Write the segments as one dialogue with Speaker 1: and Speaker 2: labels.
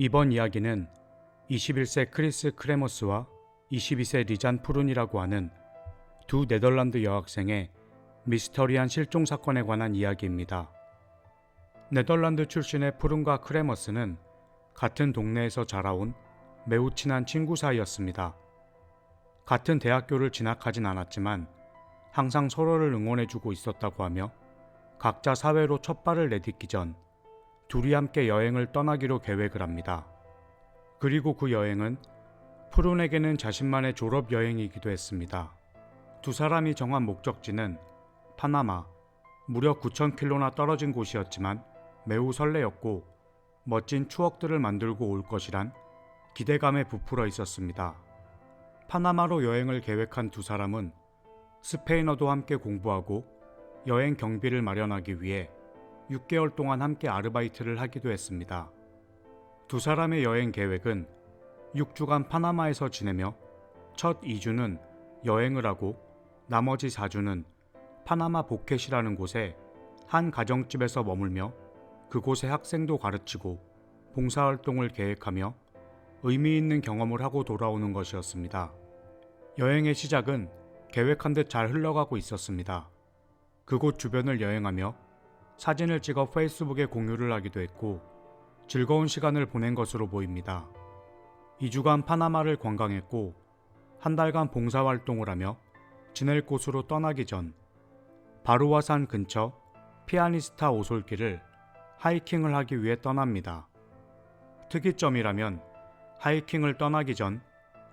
Speaker 1: 이번 이야기는 21세 크리스 크레머스와 22세 리잔 푸른이라고 하는 두 네덜란드 여학생의 미스터리한 실종 사건에 관한 이야기입니다. 네덜란드 출신의 푸른과 크레머스는 같은 동네에서 자라온 매우 친한 친구 사이였습니다. 같은 대학교를 진학하진 않았지만 항상 서로를 응원해주고 있었다고 하며 각자 사회로 첫 발을 내딛기 전 둘이 함께 여행을 떠나기로 계획을 합니다. 그리고 그 여행은 푸른에게는 자신만의 졸업 여행이기도 했습니다. 두 사람이 정한 목적지는 파나마, 무려 9,000km나 떨어진 곳이었지만 매우 설레었고 멋진 추억들을 만들고 올 것이란 기대감에 부풀어 있었습니다. 파나마로 여행을 계획한 두 사람은 스페인어도 함께 공부하고 여행 경비를 마련하기 위해 6개월 동안 함께 아르바이트를 하기도 했습니다. 두 사람의 여행 계획은 6주간 파나마에서 지내며 첫 2주는 여행을 하고 나머지 4주는 파나마 보켓이라는 곳에 한 가정집에서 머물며 그곳의 학생도 가르치고 봉사활동을 계획하며 의미 있는 경험을 하고 돌아오는 것이었습니다. 여행의 시작은 계획한 듯 잘 흘러가고 있었습니다. 그곳 주변을 여행하며 사진을 찍어 페이스북에 공유를 하기도 했고 즐거운 시간을 보낸 것으로 보입니다. 2주간 파나마를 관광했고 한 달간 봉사활동을 하며 지낼 곳으로 떠나기 전 바루아산 근처 피아니스타 오솔길을 하이킹을 하기 위해 떠납니다. 특이점이라면 하이킹을 떠나기 전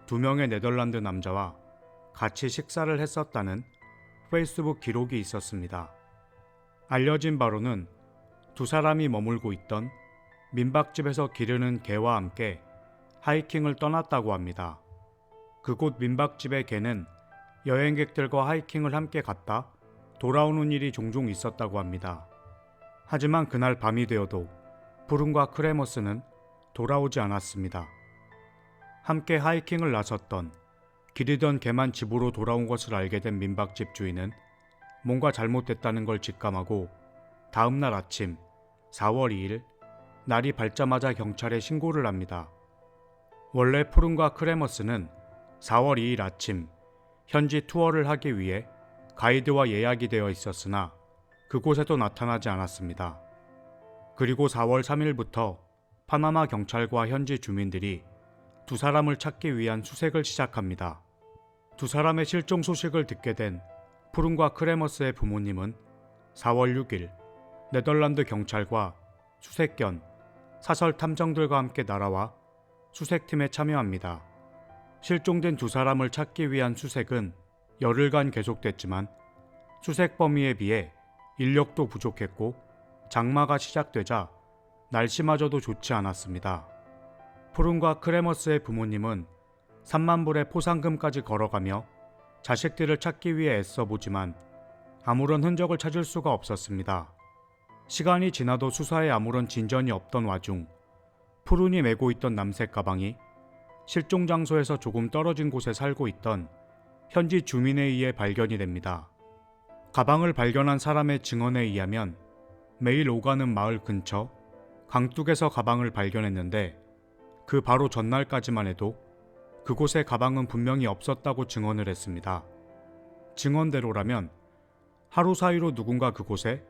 Speaker 1: 2명의 네덜란드 남자와 같이 식사를 했었다는 페이스북 기록이 있었습니다. 알려진 바로는 두 사람이 머물고 있던 민박집에서 기르는 개와 함께 하이킹을 떠났다고 합니다. 그곳 민박집의 개는 여행객들과 하이킹을 함께 갔다 돌아오는 일이 종종 있었다고 합니다. 하지만 그날 밤이 되어도 푸른과 크레머스는 돌아오지 않았습니다. 함께 하이킹을 나섰던 기르던 개만 집으로 돌아온 것을 알게 된 민박집 주인은 뭔가 잘못됐다는 걸 직감하고 다음날 아침 4월 2일 날이 밝자마자 경찰에 신고를 합니다. 원래 푸른과 크레머스는 4월 2일 아침 현지 투어를 하기 위해 가이드와 예약이 되어 있었으나 그곳에도 나타나지 않았습니다. 그리고 4월 3일부터 파나마 경찰과 현지 주민들이 두 사람을 찾기 위한 수색을 시작합니다. 두 사람의 실종 소식을 듣게 된 푸른과 크레머스의 부모님은 4월 6일 네덜란드 경찰과 수색견, 사설 탐정들과 함께 날아와 수색팀에 참여합니다. 실종된 두 사람을 찾기 위한 수색은 열흘간 계속됐지만 수색 범위에 비해 인력도 부족했고 장마가 시작되자 날씨마저도 좋지 않았습니다. 푸른과 크레머스의 부모님은 3만 불의 포상금까지 걸어가며 자식들을 찾기 위해 애써보지만 아무런 흔적을 찾을 수가 없었습니다. 시간이 지나도 수사에 아무런 진전이 없던 와중 푸른이 메고 있던 남색 가방이 실종 장소에서 조금 떨어진 곳에 살고 있던 현지 주민에 의해 발견이 됩니다. 가방을 발견한 사람의 증언에 의하면 매일 오가는 마을 근처 강둑에서 가방을 발견했는데 그 바로 전날까지만 해도 그곳에 가방은 분명히 없었다고 증언을 했습니다. 증언대로라면 하루 사이로 누군가 그곳에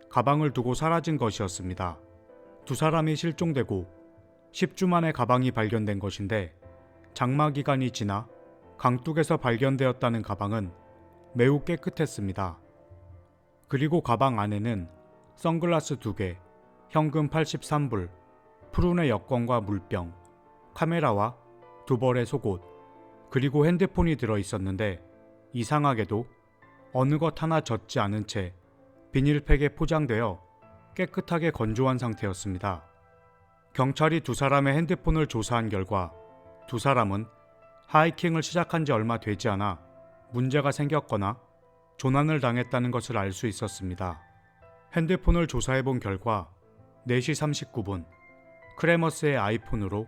Speaker 1: 가방을 두고 사라진 것이었습니다. 두 사람이 실종되고 10주 만에 가방이 발견된 것인데 장마 기간이 지나 강둑에서 발견되었다는 가방은 매우 깨끗했습니다. 그리고 가방 안에는 선글라스 2개, 현금 83불, 푸른의 여권과 물병, 카메라와 2벌의 속옷, 그리고 핸드폰이 들어있었는데 이상하게도 어느 것 하나 젖지 않은 채 비닐팩에 포장되어 깨끗하게 건조한 상태였습니다. 경찰이 두 사람의 핸드폰을 조사한 결과 두 사람은 하이킹을 시작한 지 얼마 되지 않아 문제가 생겼거나 조난을 당했다는 것을 알 수 있었습니다. 핸드폰을 조사해본 결과 4시 39분 크레머스의 아이폰으로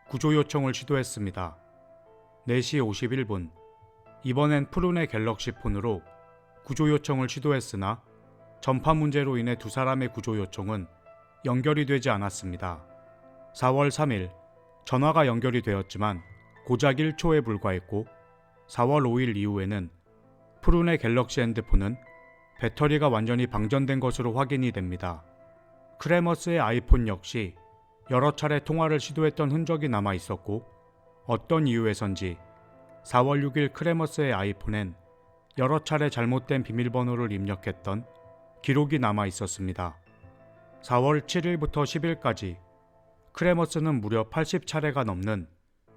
Speaker 1: 구조 요청을 시도했습니다. 4시 51분 이번엔 푸른의 갤럭시 폰으로 구조 요청을 시도했으나 전파 문제로 인해 두 사람의 구조 요청은 연결이 되지 않았습니다. 4월 3일 전화가 연결이 되었지만 고작 1초에 불과했고 4월 5일 이후에는 푸른의 갤럭시 핸드폰은 배터리가 완전히 방전된 것으로 확인이 됩니다. 크레머스의 아이폰 역시 여러 차례 통화를 시도했던 흔적이 남아 있었고 어떤 이유에선지 4월 6일 크레머스의 아이폰엔 여러 차례 잘못된 비밀번호를 입력했던 기록이 남아 있었습니다. 4월 7일부터 10일까지 크레머스는 무려 80차례가 넘는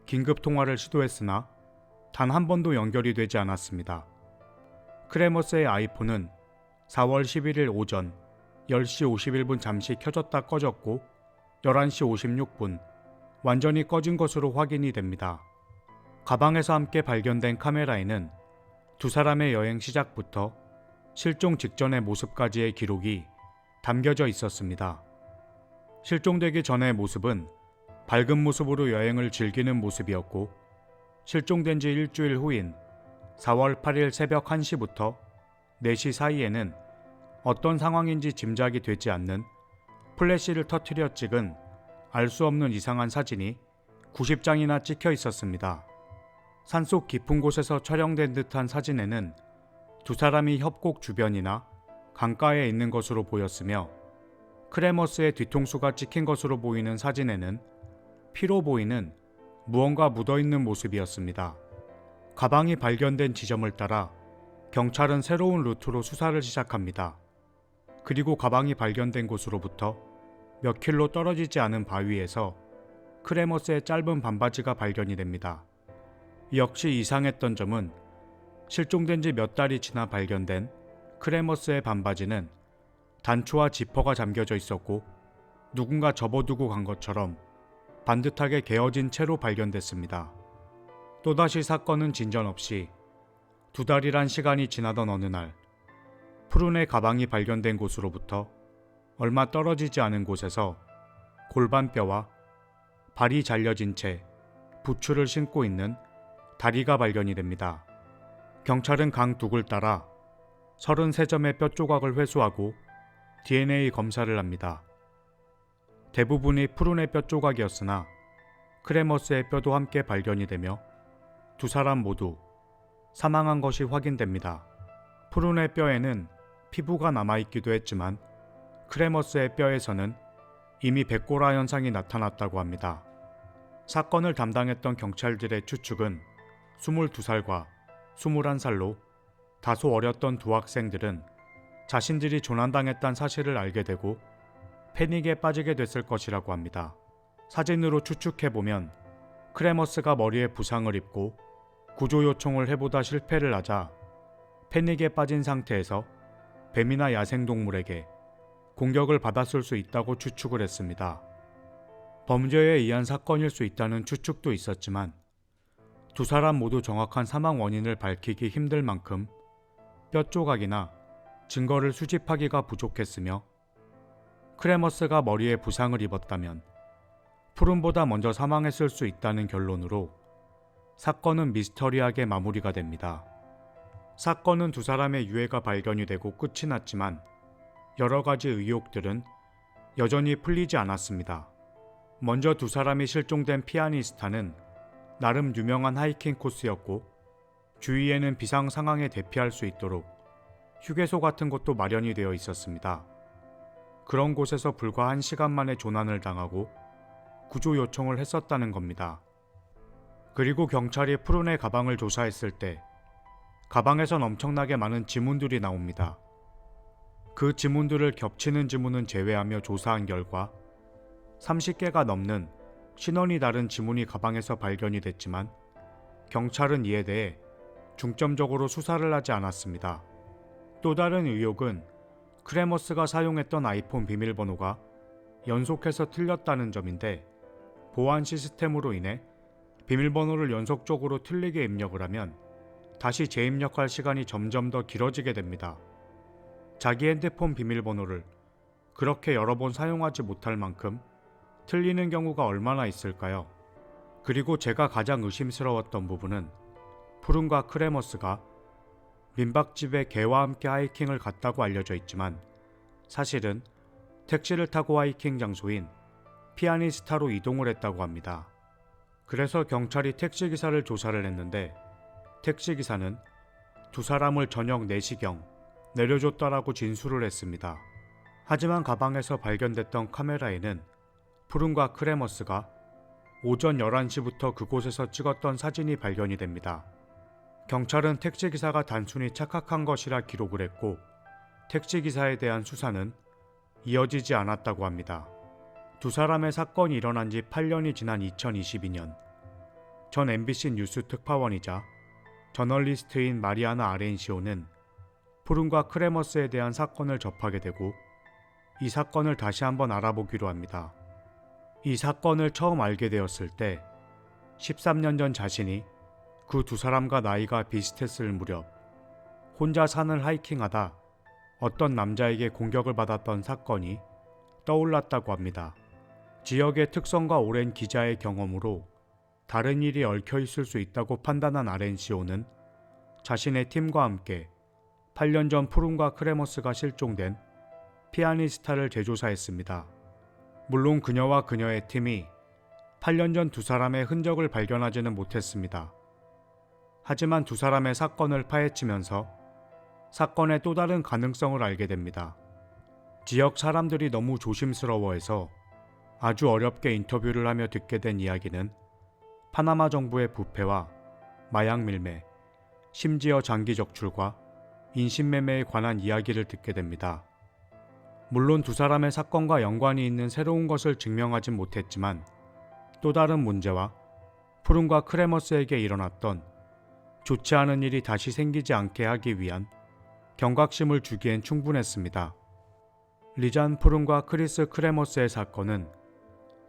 Speaker 1: 긴급 통화를 시도했으나 단 한 번도 연결이 되지 않았습니다. 크레머스의 아이폰은 4월 11일 오전 10시 51분 잠시 켜졌다 꺼졌고 11시 56분 완전히 꺼진 것으로 확인이 됩니다. 가방에서 함께 발견된 카메라에는 두 사람의 여행 시작부터 실종 직전의 모습까지의 기록이 담겨져 있었습니다. 실종되기 전의 모습은 밝은 모습으로 여행을 즐기는 모습이었고 실종된 지 일주일 후인 4월 8일 새벽 1시부터 4시 사이에는 어떤 상황인지 짐작이 되지 않는 플래시를 터뜨려 찍은 알 수 없는 이상한 사진이 90장이나 찍혀 있었습니다. 산속 깊은 곳에서 촬영된 듯한 사진에는 두 사람이 협곡 주변이나 강가에 있는 것으로 보였으며 크레머스의 뒤통수가 찍힌 것으로 보이는 사진에는 피로 보이는 무언가 묻어있는 모습이었습니다. 가방이 발견된 지점을 따라 경찰은 새로운 루트로 수사를 시작합니다. 그리고 가방이 발견된 곳으로부터 몇 킬로 떨어지지 않은 바위에서 크레머스의 짧은 반바지가 발견이 됩니다. 역시 이상했던 점은 실종된 지 몇 달이 지나 발견된 크레머스의 반바지는 단추와 지퍼가 잠겨져 있었고 누군가 접어두고 간 것처럼 반듯하게 개어진 채로 발견됐습니다. 또다시 사건은 진전 없이 2달이란 시간이 지나던 어느 날 푸른의 가방이 발견된 곳으로부터 얼마 떨어지지 않은 곳에서 골반뼈와 발이 잘려진 채 부츠를 신고 있는 다리가 발견이 됩니다. 경찰은 강 둑을 따라 33점의 뼈 조각을 회수하고 DNA 검사를 합니다. 대부분이 푸른의 뼈 조각이었으나 크레머스의 뼈도 함께 발견이 되며 두 사람 모두 사망한 것이 확인됩니다. 푸른의 뼈에는 피부가 남아있기도 했지만 크레머스의 뼈에서는 이미 백골화 현상이 나타났다고 합니다. 사건을 담당했던 경찰들의 추측은 22살과 21살로 다소 어렸던 두 학생들은 자신들이 조난당했다는 사실을 알게 되고 패닉에 빠지게 됐을 것이라고 합니다. 사진으로 추측해보면 크레머스가 머리에 부상을 입고 구조 요청을 해보다 실패를 하자 패닉에 빠진 상태에서 뱀이나 야생동물에게 공격을 받았을 수 있다고 추측을 했습니다. 범죄에 의한 사건일 수 있다는 추측도 있었지만 두 사람 모두 정확한 사망 원인을 밝히기 힘들 만큼 뼈 조각이나 증거를 수집하기가 부족했으며 크레머스가 머리에 부상을 입었다면 푸른보다 먼저 사망했을 수 있다는 결론으로 사건은 미스터리하게 마무리가 됩니다. 사건은 두 사람의 유해가 발견이 되고 끝이 났지만 여러 가지 의혹들은 여전히 풀리지 않았습니다. 먼저 두 사람이 실종된 피아니스타는 나름 유명한 하이킹 코스였고 주위에는 비상 상황에 대피할 수 있도록 휴게소 같은 곳도 마련이 되어 있었습니다. 그런 곳에서 불과 1시간 만에 조난을 당하고 구조 요청을 했었다는 겁니다. 그리고 경찰이 푸른의 가방을 조사했을 때 가방에선 엄청나게 많은 지문들이 나옵니다. 그 지문들을 겹치는 지문은 제외하며 조사한 결과 30개가 넘는 신원이 다른 지문이 가방에서 발견이 됐지만 경찰은 이에 대해 중점적으로 수사를 하지 않았습니다. 또 다른 의혹은 크레머스가 사용했던 아이폰 비밀번호가 연속해서 틀렸다는 점인데 보안 시스템으로 인해 비밀번호를 연속적으로 틀리게 입력을 하면 다시 재입력할 시간이 점점 더 길어지게 됩니다. 자기 핸드폰 비밀번호를 그렇게 여러 번 사용하지 못할 만큼 틀리는 경우가 얼마나 있을까요? 그리고 제가 가장 의심스러웠던 부분은 푸른과 크레머스가 민박집에 개와 함께 하이킹을 갔다고 알려져 있지만 사실은 택시를 타고 하이킹 장소인 피아니스타로 이동을 했다고 합니다. 그래서 경찰이 택시기사를 조사를 했는데 택시기사는 두 사람을 저녁 4시경 내려줬다라고 진술을 했습니다. 하지만 가방에서 발견됐던 카메라에는 푸른과 크레머스가 오전 11시부터 그곳에서 찍었던 사진이 발견이 됩니다. 경찰은 택시기사가 단순히 착각한 것이라 기록을 했고 택시기사에 대한 수사는 이어지지 않았다고 합니다. 두 사람의 사건이 일어난 지 8년이 지난 2022년 전 MBC 뉴스 특파원이자 저널리스트인 마리아나 아렌시오는 푸른과 크레머스에 대한 사건을 접하게 되고 이 사건을 다시 한번 알아보기로 합니다. 이 사건을 처음 알게 되었을 때 13년 전 자신이 그 두 사람과 나이가 비슷했을 무렵 혼자 산을 하이킹하다 어떤 남자에게 공격을 받았던 사건이 떠올랐다고 합니다. 지역의 특성과 오랜 기자의 경험으로 다른 일이 얽혀 있을 수 있다고 판단한 아렌시오는 자신의 팀과 함께 8년 전 푸른과 크레머스가 실종된 피아니스타를 재조사했습니다. 물론 그녀와 그녀의 팀이 8년 전 두 사람의 흔적을 발견하지는 못했습니다. 하지만 두 사람의 사건을 파헤치면서 사건의 또 다른 가능성을 알게 됩니다. 지역 사람들이 너무 조심스러워해서 아주 어렵게 인터뷰를 하며 듣게 된 이야기는 파나마 정부의 부패와 마약 밀매, 심지어 장기 적출과 인신매매에 관한 이야기를 듣게 됩니다. 물론 두 사람의 사건과 연관이 있는 새로운 것을 증명하진 못했지만 또 다른 문제와 푸른과 크레머스에게 일어났던 좋지 않은 일이 다시 생기지 않게 하기 위한 경각심을 주기엔 충분했습니다. 리잔 푸른과 크리스 크레머스의 사건은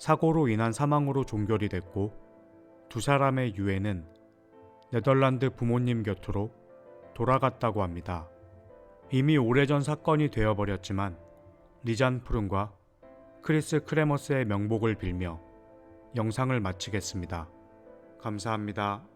Speaker 1: 사고로 인한 사망으로 종결이 됐고 두 사람의 유해는 네덜란드 부모님 곁으로 돌아갔다고 합니다. 이미 오래전 사건이 되어버렸지만 리잔 푸른과 크리스 크레머스의 명복을 빌며 영상을 마치겠습니다. 감사합니다.